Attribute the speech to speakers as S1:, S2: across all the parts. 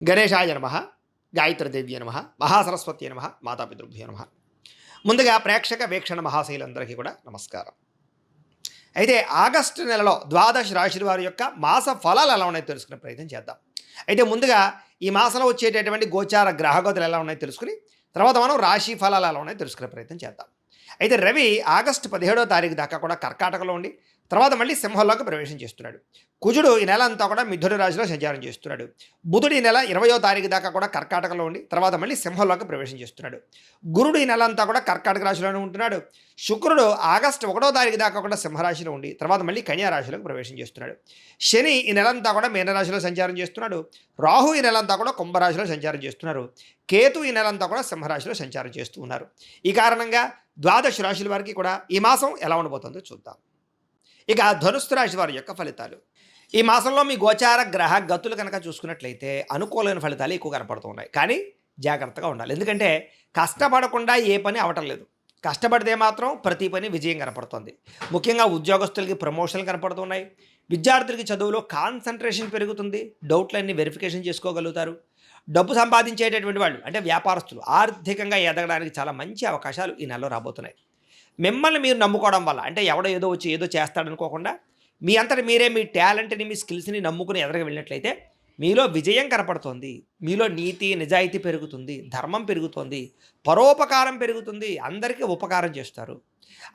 S1: గణేశాయ నమ, గాయత్రీదేవ్య నమ, మహాసరస్వతి నమ, మాతాపితృభ్యో నమ. ముందుగా ప్రేక్షక వీక్షణ మహాశైలందరికీ కూడా నమస్కారం. అయితే ఆగస్టు నెలలో ద్వాదశ రాశుల వారి యొక్క మాస ఫలాలు ఎలా ఉన్నాయో తెలుసుకునే ప్రయత్నం చేద్దాం. అయితే ముందుగా ఈ మాసంలో వచ్చేటటువంటి గోచార గ్రహగతులు ఎలా ఉన్నాయో తెలుసుకుని తర్వాత మనం రాశి ఫలాలు ఎలా ఉన్నాయో తెలుసుకునే ప్రయత్నం చేద్దాం. అయితే రవి ఆగస్టు 17వ తారీఖు దాకా కూడా కర్కాటకలో ఉండి తర్వాత మళ్ళీ సింహంలోకి ప్రవేశం చేస్తున్నాడు. కుజుడు ఈ నెల అంతా కూడా మిథున రాశిలో సంచారం చేస్తున్నాడు. బుధుడు ఈ నెల 20వ తారీఖు దాకా కూడా కర్కాటకలో ఉండి తర్వాత మళ్ళీ సింహంలోకి ప్రవేశం చేస్తున్నాడు. గురుడు ఈ నెల అంతా కూడా కర్కాటక రాశిలోనే ఉంటున్నాడు. శుక్రుడు ఆగస్టు 1వ తారీఖు దాకా కూడా సింహరాశిలో ఉండి తర్వాత మళ్ళీ కన్యా రాశిలోకి ప్రవేశం చేస్తున్నాడు. శని ఈ నెలంతా కూడా మీనరాశిలో సంచారం చేస్తున్నాడు. రాహు ఈ నెలంతా కూడా కుంభరాశిలో సంచారం చేస్తున్నారు. కేతు ఈ నెలంతా కూడా సింహరాశిలో సంచారం చేస్తూ ఉన్నారు. ఈ కారణంగా ద్వాదశ రాశుల వారికి కూడా ఈ మాసం ఎలా ఉండబోతుందో చూద్దాం. ఇక ధనుస్సు రాశి వారి యొక్క ఫలితాలు. ఈ మాసంలో మీ గోచార గ్రహ గతులు కనుక చూసుకున్నట్లయితే అనుకూలమైన ఫలితాలు ఎక్కువ కనపడుతున్నాయి. కానీ జాగ్రత్తగా ఉండాలి. ఎందుకంటే కష్టపడకుండా ఏ పని అవటం లేదు. కష్టపడితే మాత్రం ప్రతి పని విజయం కనపడుతుంది. ముఖ్యంగా ఉద్యోగస్తులకి ప్రమోషన్లు కనపడుతున్నాయి. విద్యార్థులకి చదువులో కాన్సన్ట్రేషన్ పెరుగుతుంది. డౌట్లన్నీ వెరిఫికేషన్ చేసుకోగలుగుతారు. డబ్బు సంపాదించేటటువంటి వాళ్ళు అంటే వ్యాపారస్తులు ఆర్థికంగా ఎదగడానికి చాలా మంచి అవకాశాలు ఈ నెలలో రాబోతున్నాయి. మిమ్మల్ని మీరు నమ్ముకోవడం వల్ల అంటే ఎవడో ఏదో వచ్చి ఏదో చేస్తాడనుకోకుండా మీ అంతటి మీరే మీ టాలెంట్ని మీ స్కిల్స్ని నమ్ముకుని ఎదరగా వెళ్ళినట్లయితే మీలో విజయం కనపడుతుంది. మీలో నీతి నిజాయితీ పెరుగుతుంది. ధర్మం పెరుగుతుంది. పరోపకారం పెరుగుతుంది. అందరికీ ఉపకారం చేస్తారు.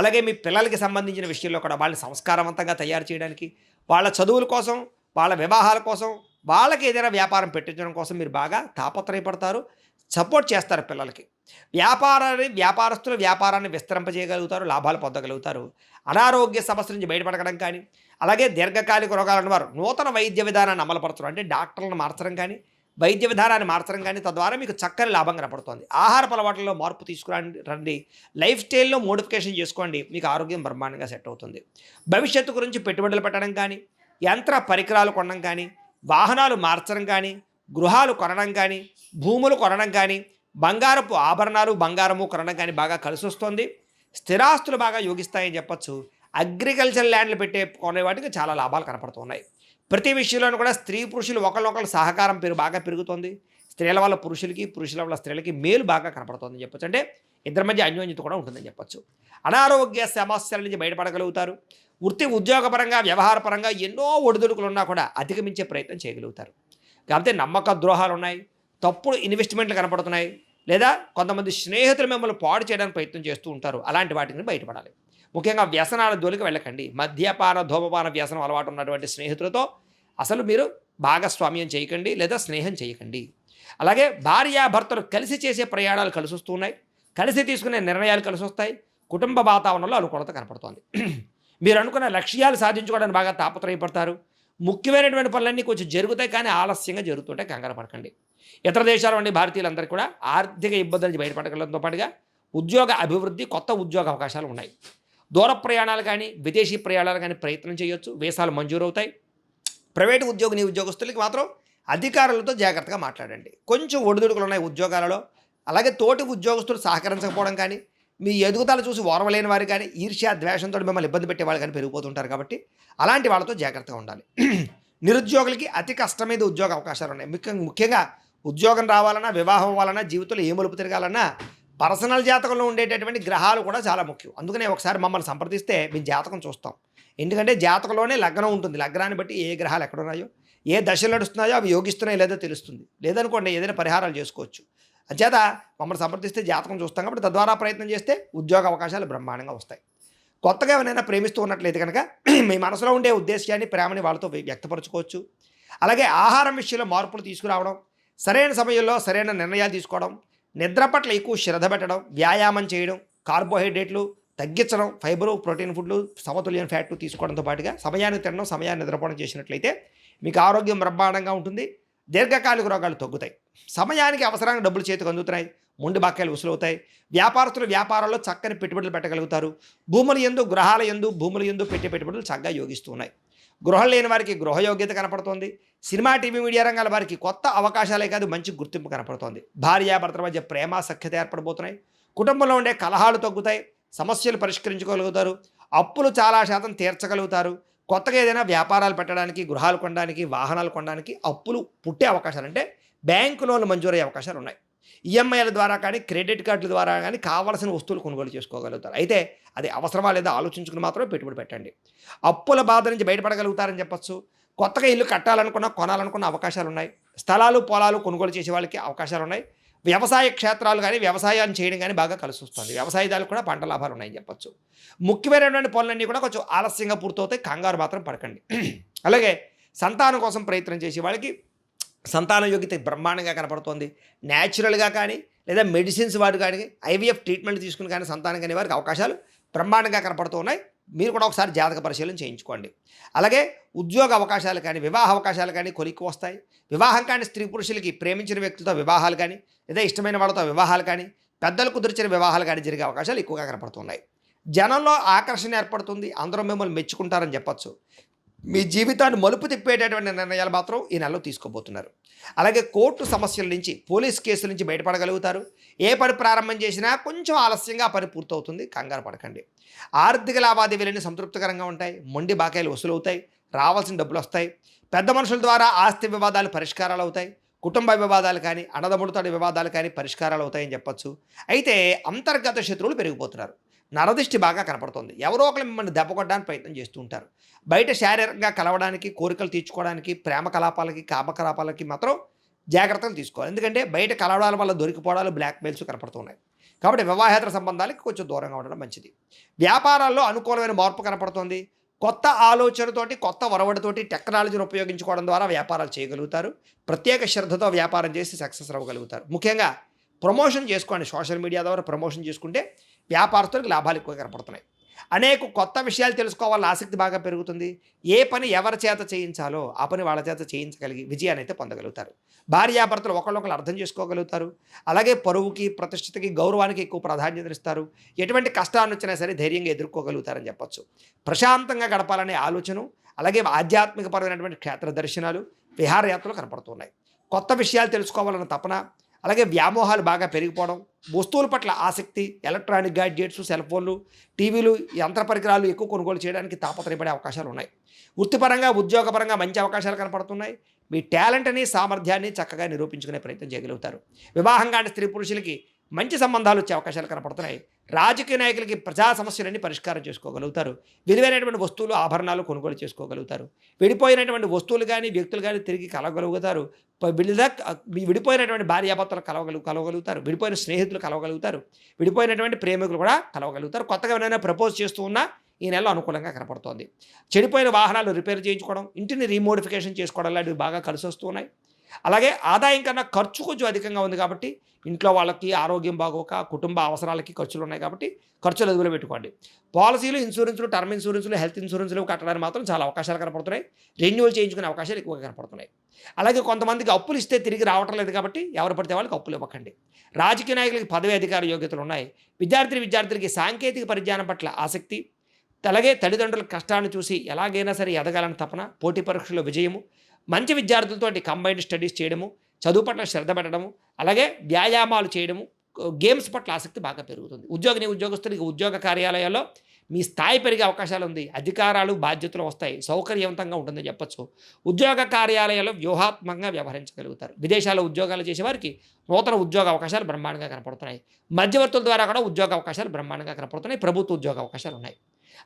S1: అలాగే మీ పిల్లలకి సంబంధించిన విషయంలో కూడా వాళ్ళని సంస్కారవంతంగా తయారు చేయడానికి వాళ్ళ చదువుల కోసం వాళ్ళ వివాహాల కోసం వాళ్ళకి ఏదైనా వ్యాపారం పెట్టించడం కోసం మీరు బాగా తాపత్రయపడతారు. సపోర్ట్ చేస్తారు పిల్లలకి. వ్యాపారస్తులు వ్యాపారాన్ని విస్తరింపజేయగలుగుతారు. లాభాలు పొందగలుగుతారు. అనారోగ్య సమస్య నుంచి బయటపడడం కానీ అలాగే దీర్ఘకాలిక రోగాలను వారు నూతన వైద్య విధానాన్ని అమలుపరచడం అంటే డాక్టర్లను మార్చడం కానీ వైద్య విధానాన్ని మార్చడం కానీ తద్వారా మీకు చక్కని లాభం కనపడుతుంది. ఆహారపు అలవాట్లలో మార్పు తీసుకురండి. లైఫ్ స్టైల్లో మోడిఫికేషన్ చేసుకోండి. మీకు ఆరోగ్యం బ్రహ్మాండంగా సెట్ అవుతుంది. భవిష్యత్తు గురించి పెట్టుబడులు పెట్టడం కానీ యంత్ర పరికరాలు కొనడం కానీ వాహనాలు మార్చడం కానీ గృహాలు కొనడం కానీ భూములు కొనడం కానీ బంగారపు ఆభరణాలు బంగారము కొనడం కానీ బాగా కలిసి వస్తుంది. స్థిరాస్తులు బాగా యోగిస్తాయని చెప్పచ్చు. అగ్రికల్చర్ ల్యాండ్లు కొనే వాటికి చాలా లాభాలు కనపడుతున్నాయి. ప్రతి విషయంలోనూ కూడా స్త్రీ పురుషులు ఒకళ్ళొకళ్ళు సహకారం బాగా పెరుగుతుంది. స్త్రీల వల్ల పురుషులకి పురుషుల వల్ల స్త్రీలకి మేలు బాగా కనపడుతుందని చెప్పచ్చు. అంటే ఇద్దరి మధ్య అన్యోన్యత కూడా ఉంటుందని చెప్పచ్చు. అనారోగ్య సమస్యల నుంచి బయటపడగలుగుతారు. వృత్తి ఉద్యోగపరంగా వ్యవహారపరంగా ఎన్నో ఒడిదుడుకులు ఉన్నా కూడా అధిగమించే ప్రయత్నం చేయగలుగుతారు. కాకపోతే నమ్మక ద్రోహాలు ఉన్నాయి. తప్పుడు ఇన్వెస్ట్మెంట్లు కనపడుతున్నాయి. లేదా కొంతమంది స్నేహితులు మిమ్మల్ని పాడు చేయడానికి ప్రయత్నం చేస్తూ ఉంటారు. అలాంటి వాటిని బయటపడాలి. ముఖ్యంగా వ్యసనాల జోలికి వెళ్ళకండి. మద్యపాన ధూమపాన వ్యసనం అలవాటు ఉన్నటువంటి స్నేహితులతో అసలు మీరు భాగస్వామ్యం చేయకండి లేదా స్నేహం చేయకండి. అలాగే భార్యాభర్తలు కలిసి చేసే ప్రయాణాలు కలిసి వస్తున్నాయి. కలిసి తీసుకునే నిర్ణయాలు కలిసి వస్తాయి. కుటుంబ వాతావరణంలో అనుకూలత కనపడుతోంది. మీరు అనుకున్న లక్ష్యాలు సాధించుకోవడానికి బాగా తాపత్రయపడతారు. ముఖ్యమైనటువంటి పనులన్నీ కొంచెం జరుగుతాయి కానీ ఆలస్యంగా జరుగుతుంటే కంగారు పడకండి. ఇతర దేశాల నుండి భారతీయులందరికీ కూడా ఆర్థిక ఇబ్బందుల నుంచి బయటపడగలడంతో పాటుగా ఉద్యోగ అభివృద్ధి కొత్త ఉద్యోగ అవకాశాలు ఉన్నాయి. దూర ప్రయాణాలు కానీ విదేశీ ప్రయాణాలు కానీ ప్రయత్నం చేయొచ్చు. వీసాలు మంజూరవుతాయి. ప్రైవేటు ఉద్యోగస్తులకి మాత్రం అధికారులతో జాగ్రత్తగా మాట్లాడండి. కొంచెం ఒడిదుడుకులు ఉన్నాయి ఉద్యోగాలలో. అలాగే తోటి ఉద్యోగస్తులు సహకరించకపోవడం కానీ మీ ఎదుగుదల చూసి ఓర్వలేని వారు కానీ ఈర్ష్య ద్వేషంతో మిమ్మల్ని ఇబ్బంది పెట్టే వాళ్ళు కానీ పెరిగిపోతుంటారు. కాబట్టి అలాంటి వాళ్ళతో జాగ్రత్తగా ఉండాలి. నిరుద్యోగులకి అతి కష్టమైన ఉద్యోగ అవకాశాలు ఉన్నాయి. ముఖ్యంగా ఉద్యోగం రావాలన్నా వివాహం అవ్వాలన్నా జీవితంలో ఏ మలుపు తిరగాలన్నా పర్సనల్ జాతకంలో ఉండేటటువంటి గ్రహాలు కూడా చాలా ముఖ్యం. అందుకనే ఒకసారి మమ్మల్ని సంప్రదిస్తే మేము జాతకం చూస్తాం. ఎందుకంటే జాతకంలోనే లగ్నం ఉంటుంది. లగ్నాన్ని బట్టి ఏ గ్రహాలు ఎక్కడున్నాయో ఏ దశలు నడుస్తున్నాయో అవి యోగిస్తున్నాయో లేదో తెలుస్తుంది. లేదనుకోండి ఏదైనా పరిహారాలు చేసుకోవచ్చు. అంచేత మమ్మల్ని సంప్రదిస్తే జాతకం చూస్తాం కాబట్టి తద్వారా ప్రయత్నం చేస్తే ఉద్యోగ అవకాశాలు బ్రహ్మాండంగా వస్తాయి. కొత్తగా ఎవరైనా ప్రేమిస్తూ ఉన్నట్లయితే కనుక మీ మనసులో ఉండే ఉద్దేశాన్ని ప్రేమని వాళ్ళతో వ్యక్తపరచుకోవచ్చు. అలాగే ఆహారం విషయంలో మార్పులు తీసుకురావడం, సరైన సమయంలో సరైన నిర్ణయాలు తీసుకోవడం, నిద్ర పట్ల ఎక్కువ శ్రద్ధ పెట్టడం, వ్యాయామం చేయడం, కార్బోహైడ్రేట్లు తగ్గించడం, ఫైబరు ప్రోటీన్ ఫుడ్లు సమతుల్యం ఫ్యాట్లు తీసుకోవడంతో పాటుగా సమయానికి తినడం సమయాన్ని నిద్రపోవడం చేసినట్లయితే మీకు ఆరోగ్యం బ్రహ్మాండంగా ఉంటుంది. దీర్ఘకాలిక రోగాలు తగ్గుతాయి. సమయానికి అవసరానికి డబ్బులు చేతికి అందుతున్నాయి. ముండి బాక్యాలు వసూలవుతాయి. వ్యాపారస్తులు వ్యాపారాల్లో చక్కని పెట్టుబడులు పెట్టగలుగుతారు. భూముల యందు గ్రహాల యందు భూముల యందు పెట్టుబడులు చక్కగా యోగిస్తున్నాయి. గృహం లేని వారికి గృహయోగ్యత కనపడుతోంది. సినిమా టీవీ మీడియా రంగాల వారికి కొత్త అవకాశాలే కాదు మంచి గుర్తింపు కనపడుతోంది. భార్యాభర్తల మధ్య ప్రేమ సఖ్యత ఏర్పడబోతున్నాయి. కుటుంబంలో ఉండే కలహాలు తగ్గుతాయి. సమస్యలు పరిష్కరించుకోగలుగుతారు. అప్పులు చాలా శాతం తీర్చగలుగుతారు. కొత్తగా ఏదైనా వ్యాపారాలు పెట్టడానికి గృహాలు కొనడానికి వాహనాలు కొనడానికి అప్పులు పుట్టే అవకాశాలు అంటే బ్యాంకు లోన్లు మంజూరయ్యే అవకాశాలు ఉన్నాయి. ఈఎంఐల ద్వారా కానీ, క్రెడిట్ కార్డుల ద్వారా కానీ కావాల్సిన వస్తువులు కొనుగోలు చేసుకోగలుగుతారు. అయితే అది అవసరమా లేదా ఆలోచించుకుని మాత్రమే పెట్టుబడి పెట్టండి. అప్పుల బాధ నుంచి బయటపడగలుగుతారని చెప్పొచ్చు. కొత్తగా ఇల్లు కట్టాలనుకున్న, కొనాలనుకున్న అవకాశాలున్నాయి. స్థలాలు, పొలాలు కొనుగోలు చేసే వాళ్ళకి అవకాశాలున్నాయి. వ్యవసాయ క్షేత్రాలు గానీ, వ్యవసాయాన్ని చేయడం గానీ బాగా కలిసొస్తుంది. వ్యవసాయదారులకు కూడా పంట లాభాలు ఉన్నాయని చెప్పొచ్చు. ముఖ్యమైనటువంటి పనులన్నీ కూడా కొంచెం ఆలస్యంగా పూర్తవుతాయి. కంగారు మాత్రం పడకండి. అలాగే సంతానం కోసం ప్రయత్నం చేసే వాళ్ళకి సంతాన యోగ్యత బ్రహ్మాండంగా కనపడుతోంది. న్యాచురల్గా కానీ లేదా మెడిసిన్స్ వాడు కానీ ఐవీఎఫ్ ట్రీట్మెంట్ తీసుకుని కానీ సంతానం కానీ వారికి అవకాశాలు బ్రహ్మాండంగా కనపడుతూ ఉన్నాయి. మీరు కూడా ఒకసారి జాతక పరిశీలన చేయించుకోండి. అలాగే ఉద్యోగ అవకాశాలు కానీ, వివాహ అవకాశాలు కానీ కొలిక్కి వస్తాయి. వివాహం కాని స్త్రీ పురుషులకి ప్రేమించిన వ్యక్తులతో వివాహాలు కానీ, లేదా ఇష్టమైన వాళ్ళతో వివాహాలు కానీ, పెద్దలు కుదిర్చిన వివాహాలు కానీ జరిగే అవకాశాలు ఎక్కువగా కనపడుతున్నాయి. జనంలో ఆకర్షణ ఏర్పడుతుంది. అందరూ మిమ్మల్ని మెచ్చుకుంటారని చెప్పచ్చు. మీ జీవితాన్ని మలుపు తిప్పేటటువంటి నిర్ణయాలు మాత్రం ఈ నెలలో తీసుకోబోతున్నారు. అలాగే కోర్టు సమస్యల నుంచి, పోలీస్ కేసుల నుంచి బయటపడగలుగుతారు. ఏ పని ప్రారంభం చేసినా కొంచెం ఆలస్యంగా ఆ పని పూర్తవుతుంది. కంగారు పడకండి. ఆర్థిక లావాదేవీలన్నీ సంతృప్తికరంగా ఉంటాయి. మొండి బాకాయలు వసూలవుతాయి. రావాల్సిన డబ్బులు వస్తాయి. పెద్ద మనుషుల ద్వారా ఆస్తి వివాదాలు పరిష్కారాలు అవుతాయి. కుటుంబ వివాదాలు కానీ, అన్నదమ్ములతో వివాదాలు కానీ పరిష్కారాలు అవుతాయని చెప్పచ్చు. అయితే అంతర్గత శత్రువులు పెరిగిపోతున్నారు. నరదిష్టి బాగా కనపడుతుంది. ఎవరో ఒకరు మిమ్మల్ని దెబ్బ కొట్టడానికి ప్రయత్నం చేస్తూ ఉంటారు. బయట శారీరకంగా కలవడానికి, కోరికలు తీర్చుకోవడానికి, ప్రేమ కలాపాలకి, కామకలాపాలకి మాత్రం జాగ్రత్తలు తీసుకోవాలి. ఎందుకంటే బయట కలవడాల వల్ల దొరికిపోవడాలు, బ్లాక్మెయిల్స్ కనపడుతున్నాయి. కాబట్టి వివాహేతర సంబంధాలకి కొంచెం దూరంగా ఉండడం మంచిది. వ్యాపారాల్లో అనుకూలమైన మార్పు కనపడుతుంది. కొత్త ఆలోచనతోటి, కొత్త ఒరవడితోటి టెక్నాలజీని ఉపయోగించుకోవడం ద్వారా వ్యాపారాలు చేయగలుగుతారు. ప్రత్యేక శ్రద్ధతో వ్యాపారం చేసి సక్సెస్ అవ్వగలుగుతారు. ముఖ్యంగా ప్రమోషన్ చేసుకోండి. సోషల్ మీడియా ద్వారా ప్రమోషన్ చేసుకుంటే వ్యాపారస్తులకు లాభాలు ఎక్కువ కనపడుతున్నాయి. అనేక కొత్త విషయాలు తెలుసుకోవాలని ఆసక్తి బాగా పెరుగుతుంది. ఏ పని ఎవరి చేత చేయించాలో ఆ పని వాళ్ళ చేత చేయించగలిగి విజయాన్ని అయితే పొందగలుగుతారు. భార్యాభర్తలు ఒకళ్ళొకరు అర్థం చేసుకోగలుగుతారు. అలాగే పరువుకి, ప్రతిష్టతకి, గౌరవానికి ఎక్కువ ప్రాధాన్యత ఇస్తారు. ఎటువంటి కష్టాన్ని వచ్చినా సరే ధైర్యంగా ఎదుర్కోగలుగుతారని చెప్పచ్చు. ప్రశాంతంగా గడపాలనే ఆలోచన, అలాగే ఆధ్యాత్మికపరమైనటువంటి క్షేత్ర దర్శనాలు, విహారయాత్రలు కనపడుతున్నాయి. కొత్త విషయాలు తెలుసుకోవాలన్న తపన, అలాగే వ్యామోహాలు బాగా పెరిగిపోవడం, వస్తువుల పట్ల ఆసక్తి, ఎలక్ట్రానిక్ గాడ్జెట్స్, సెల్ ఫోన్లు, టీవీలు, యంత్ర పరికరాలు ఎక్కువ కొనుగోలు చేయడానికి తాపత్రయపడే అవకాశాలు ఉన్నాయి. వృత్తిపరంగా, ఉద్యోగపరంగా మంచి అవకాశాలు కనపడుతున్నాయి. మీ టాలెంట్ని, సామర్థ్యాన్ని చక్కగా నిరూపించుకునే ప్రయత్నం చేయగలుగుతారు. వివాహం కాని స్త్రీ పురుషులకి మంచి సంబంధాలు వచ్చే అవకాశాలు కనపడుతున్నాయి. రాజకీయ నాయకులకి ప్రజా సమస్యలన్నీ పరిష్కారం చేసుకోగలుగుతారు. విలువైనటువంటి వస్తువులు, ఆభరణాలు కొనుగోలు చేసుకోగలుగుతారు. విడిపోయినటువంటి వస్తువులు కానీ, వ్యక్తులు కానీ తిరిగి కలవగలుగుతారు. విడిపోయినటువంటి భార్యాభర్తలు కలవగలుగుతారు. విడిపోయిన స్నేహితులు కలవగలుగుతారు. విడిపోయినటువంటి ప్రేమికులు కూడా కలవగలుగుతారు. కొత్తగా ఎవరైనా ప్రపోజ్ చేస్తూ ఉన్నా ఈ నెలలో అనుకూలంగా కనపడుతోంది. చెడిపోయిన వాహనాలు రిపేర్ చేయించుకోవడం, ఇంటిని రీమోడిఫికేషన్ చేసుకోవడం లాంటివి బాగా కలిసి వస్తూ ఉన్నాయి. అలాగే ఆదాయం కన్నా ఖర్చు కొంచెం అధికంగా ఉంది కాబట్టి ఇంట్లో వాళ్ళకి ఆరోగ్యం బాగోక, కుటుంబ అవసరాలకి ఖర్చులు ఉన్నాయి కాబట్టి ఖర్చులు అదుపులో పెట్టుకోండి. పాలసీలు, ఇన్సూరెన్సులు, టర్మ్ ఇన్సూరెన్సులు, హెల్త్ ఇన్సూరెన్సులు కట్టడానికి మాత్రం చాలా అవకాశాలు కనపడుతున్నాయి. రెన్యువల్ చేయించుకునే అవకాశాలు ఎక్కువగా కనపడుతున్నాయి. అలాగే కొంతమందికి అప్పులు ఇస్తే తిరిగి రావటం లేదు కాబట్టి ఎవరు పడితే వాళ్ళకి అప్పులు ఇవ్వకండి. రాజకీయ నాయకులకి పదవి అధికార యోగ్యతలు ఉన్నాయి. విద్యార్థులకి సాంకేతిక పరిజ్ఞానం పట్ల ఆసక్తి, అలాగే తల్లిదండ్రుల కష్టాన్ని చూసి ఎలాగైనా సరే ఎదగాలని తపన, పోటీ పరీక్షల్లో విజయము, మంచి విద్యార్థులతోటి కంబైన్డ్ స్టడీస్ చేయడము, చదువు పట్ల శ్రద్ధ పెట్టడము, అలాగే వ్యాయామాలు చేయడము, గేమ్స్ పట్ల ఆసక్తి బాగా పెరుగుతుంది. ఉద్యోగస్తులకి ఉద్యోగ కార్యాలయాల్లో మీ స్థాయి పెరిగే అవకాశాలు ఉంది. అధికారాలు, బాధ్యతలు వస్తాయి. సౌకర్యవంతంగా ఉంటుందని చెప్పచ్చు. ఉద్యోగ కార్యాలయాల్లో వ్యూహాత్మకంగా వ్యవహరించగలుగుతారు. విదేశాల్లో ఉద్యోగాలు చేసేవారికి నూతన ఉద్యోగ అవకాశాలు బ్రహ్మాండంగా కనపడుతున్నాయి. మధ్యవర్తుల ద్వారా కూడా ఉద్యోగ అవకాశాలు బ్రహ్మాండంగా కనపడుతున్నాయి. ప్రభుత్వ ఉద్యోగ అవకాశాలు ఉన్నాయి.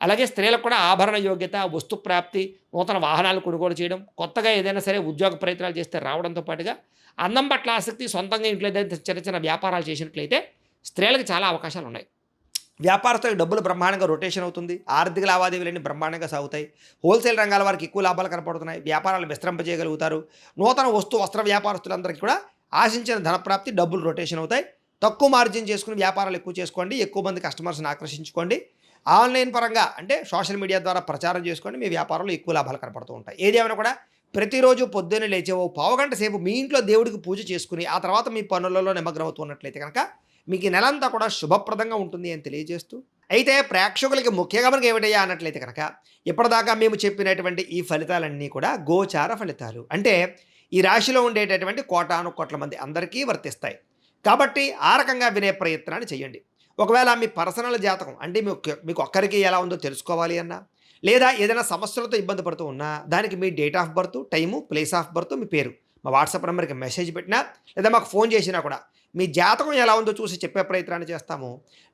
S1: అలాగే స్త్రీలకు కూడా ఆభరణ యోగ్యత, వస్తు ప్రాప్తి, నూతన వాహనాలు కొనుగోలు చేయడం, కొత్తగా ఏదైనా సరే ఉద్యోగ ప్రయత్నాలు చేస్తే రావడంతో పాటుగా అందం పట్ల ఆసక్తి, సొంతంగా ఇంట్లో ఏదైతే చిన్న వ్యాపారాలు చేసినట్లయితే స్త్రీలకు చాలా అవకాశాలు ఉన్నాయి. వ్యాపారస్తులకు డబ్బులు బ్రహ్మాండంగా రొటేషన్ అవుతుంది. ఆర్థిక లావాదేవీలన్నీ బ్రహ్మాండంగా సాగుతాయి. హోల్సేల్ రంగాల వారికి ఎక్కువ లాభాలు కనపడుతున్నాయి. వ్యాపారాలు విస్తరింపజేయగలుగుతారు. నూతన వస్త్ర వ్యాపారస్తులందరికీ కూడా ఆశించిన ధనప్రాప్తి, డబ్బులు రొటేషన్ అవుతాయి. తక్కువ మార్జిన్ చేసుకుని వ్యాపారాలు ఎక్కువ చేసుకోండి. ఎక్కువ మంది కస్టమర్స్ని ఆకర్షించుకోండి. ఆన్లైన్ పరంగా అంటే సోషల్ మీడియా ద్వారా ప్రచారం చేసుకోండి. మీ వ్యాపారంలో ఎక్కువ లాభాలు కనపడుతూ ఉంటాయి. ఏదేమైనా కూడా ప్రతిరోజు పొద్దున్నే లేచే ఓ పావుగంట సేపు మీ ఇంట్లో దేవుడికి పూజ చేసుకుని ఆ తర్వాత మీ పనులలో నిమగ్నమవుతున్నట్లయితే కనుక మీకు ఈ నెలంతా కూడా శుభప్రదంగా ఉంటుంది అని తెలియజేస్తూ, అయితే ప్రేక్షకులకి ముఖ్యంగా మనకి ఏమిటయ్యా అన్నట్లయితే కనుక ఇప్పటిదాకా మేము చెప్పినటువంటి ఈ ఫలితాలన్నీ కూడా గోచార ఫలితాలు. అంటే ఈ రాశిలో ఉండేటటువంటి కోటాను కోట్ల మంది అందరికీ వర్తిస్తాయి. కాబట్టి ఆ రకంగా వినే ప్రయత్నాన్ని చేయండి. ఒకవేళ మీ పర్సనల్ జాతకం అంటే మీకు ఒక్కరికి ఎలా ఉందో తెలుసుకోవాలి అన్నా, లేదా ఏదైనా సమస్యలతో ఇబ్బంది పడుతూ ఉన్నా దానికి మీ date of birth, time, place of birth, మీ పేరు మా వాట్సాప్ నెంబర్కి మెసేజ్ పెట్టినా లేదా మాకు ఫోన్ చేసినా కూడా మీ జాతకం ఎలా ఉందో చూసి చెప్పే ప్రయత్నాన్ని చేస్తాము.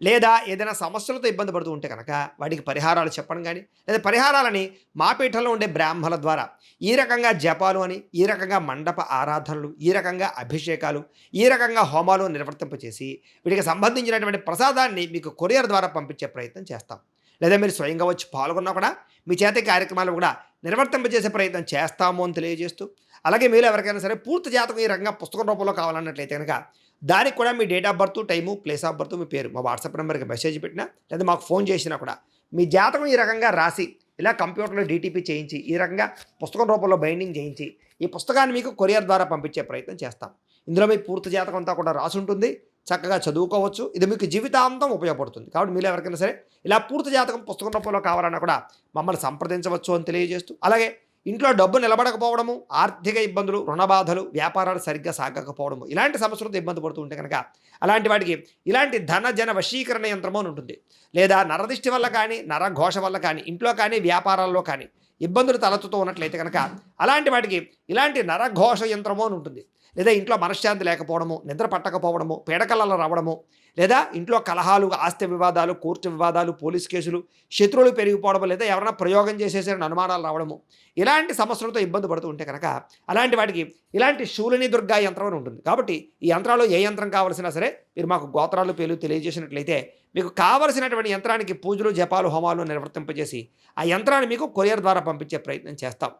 S1: లేదా ఏదైనా సమస్యలతో ఇబ్బంది పడుతూ ఉంటే కనుక వాటికి పరిహారాలు చెప్పడం కానీ లేదా పరిహారాలని మా పీఠంలో ఉండే బ్రాహ్మణుల ద్వారా ఈ రకంగా జపాలు అని, ఈ రకంగా మండప ఆరాధనలు, ఈ రకంగా అభిషేకాలు, ఈ రకంగా హోమాలు నిర్వర్తింపచేసి వీటికి సంబంధించినటువంటి ప్రసాదాన్ని మీకు కొరియర్ ద్వారా పంపించే ప్రయత్నం చేస్తాం. లేదా మీరు స్వయంగా వచ్చి పాల్గొన్నా కూడా మీ చేతి కార్యక్రమాలు కూడా నిర్వర్తింపజేసే ప్రయత్నం చేస్తాము అని తెలియజేస్తూ, అలాగే మీరు ఎవరికైనా సరే పూర్తి జాతకం ఈ రకంగా పుస్తకం రూపంలో కావాలన్నట్లయితే కనుక దానికి కూడా మీ date of birth, time, place of birth, మీ పేరు మా వాట్సాప్ నెంబర్కి మెసేజ్ పెట్టినా లేదా మాకు ఫోన్ చేసినా కూడా మీ జాతకం ఈ రకంగా రాసి ఇలా కంప్యూటర్లో డీటీపీ చేయించి ఈ రకంగా పుస్తకం రూపంలో బైండింగ్ చేయించి ఈ పుస్తకాన్ని మీకు కొరియర్ ద్వారా పంపించే ప్రయత్నం చేస్తాం. ఇందులో మీ పూర్తి జాతకం అంతా కూడా రాసి ఉంటుంది. చక్కగా చదువుకోవచ్చు. ఇది మీకు జీవితాంతం ఉపయోగపడుతుంది. కాబట్టి మీరు ఎవరికైనా సరే ఇలా పూర్తి జాతకం పుస్తకం రూపంలో కావాలన్నా కూడా మమ్మల్ని సంప్రదించవచ్చు అని తెలియజేస్తూ, అలాగే ఇంట్లో డబ్బు నిలబడకపోవడము, ఆర్థిక ఇబ్బందులు, రుణ బాధలు, వ్యాపారాలు సరిగ్గా సాగకపోవడము, ఇలాంటి సమస్యలతో ఇబ్బంది పడుతూ ఉంటే కనుక అలాంటి వాటికి ఇలాంటి ధన జన వశీకరణ యంత్రము అని ఉంటుంది. లేదా నరదిష్టి వల్ల కానీ, నరఘోష వల్ల కానీ, ఇంట్లో కానీ, వ్యాపారాల్లో కానీ ఇబ్బందులు తలెత్తుతూ ఉన్నట్లయితే కనుక అలాంటి వాటికి ఇలాంటి నరఘోష యంత్రము అని ఉంటుంది. లేదా ఇంట్లో మనశ్శాంతి లేకపోవడము, నిద్ర పట్టకపోవడము, పీడకలలు రావడము, లేదా ఇంట్లో కలహాలు, ఆస్తి వివాదాలు, కోర్టు వివాదాలు, పోలీస్ కేసులు, శత్రువులు పెరిగిపోవడము, లేదా ఎవరైనా ప్రయోగం చేసేసారని అనుమానాలు రావడము, ఇలాంటి సమస్యలతో ఇబ్బంది పడుతూ ఉంటే కనుక అలాంటి వాటికి ఇలాంటి శూలిని దుర్గా యంత్రం అని ఉంటుంది. కాబట్టి ఈ యంత్రాలు ఏ యంత్రం కావాల్సినా సరే మీరు మాకు గోత్రాలు పేర్లు తెలియజేసినట్లయితే మీకు కావలసినటువంటి యంత్రానికి పూజలు, జపాలు, హోమాలు నిర్వర్తింపజేసి ఆ యంత్రాన్ని మీకు కొరియర్ ద్వారా పంపించే ప్రయత్నం చేస్తాం.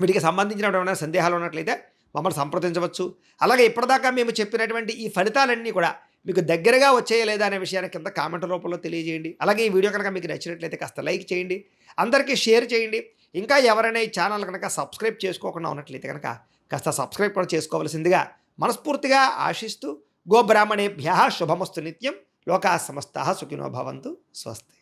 S1: వీటికి సంబంధించినటువంటి సందేహాలు ఉన్నట్లయితే మమ్మల్ని సంప్రదించవచ్చు. అలాగే ఇప్పటిదాకా మేము చెప్పినటువంటి ఈ ఫలితాలన్నీ కూడా మీకు దగ్గరగా వచ్చాయా లేదా అనే విషయాన్ని కింద కామెంట్ రూపంలో తెలియజేయండి. అలాగే ఈ వీడియో కనుక మీకు నచ్చినట్లయితే కాస్త లైక్ చేయండి, అందరికీ షేర్ చేయండి. ఇంకా ఎవరైనా ఈ ఛానల్ కనుక సబ్స్క్రైబ్ చేసుకోకుండా ఉన్నట్లయితే కనుక కాస్త సబ్స్క్రైబ్ కూడా చేసుకోవాల్సిందిగా మనస్ఫూర్తిగా ఆశిస్తూ, గోబ్రాహ్మణేభ్యః శుభమస్తు నిత్యం, లోకాః సమస్తాః సుఖినో భవంతు. స్వస్తి.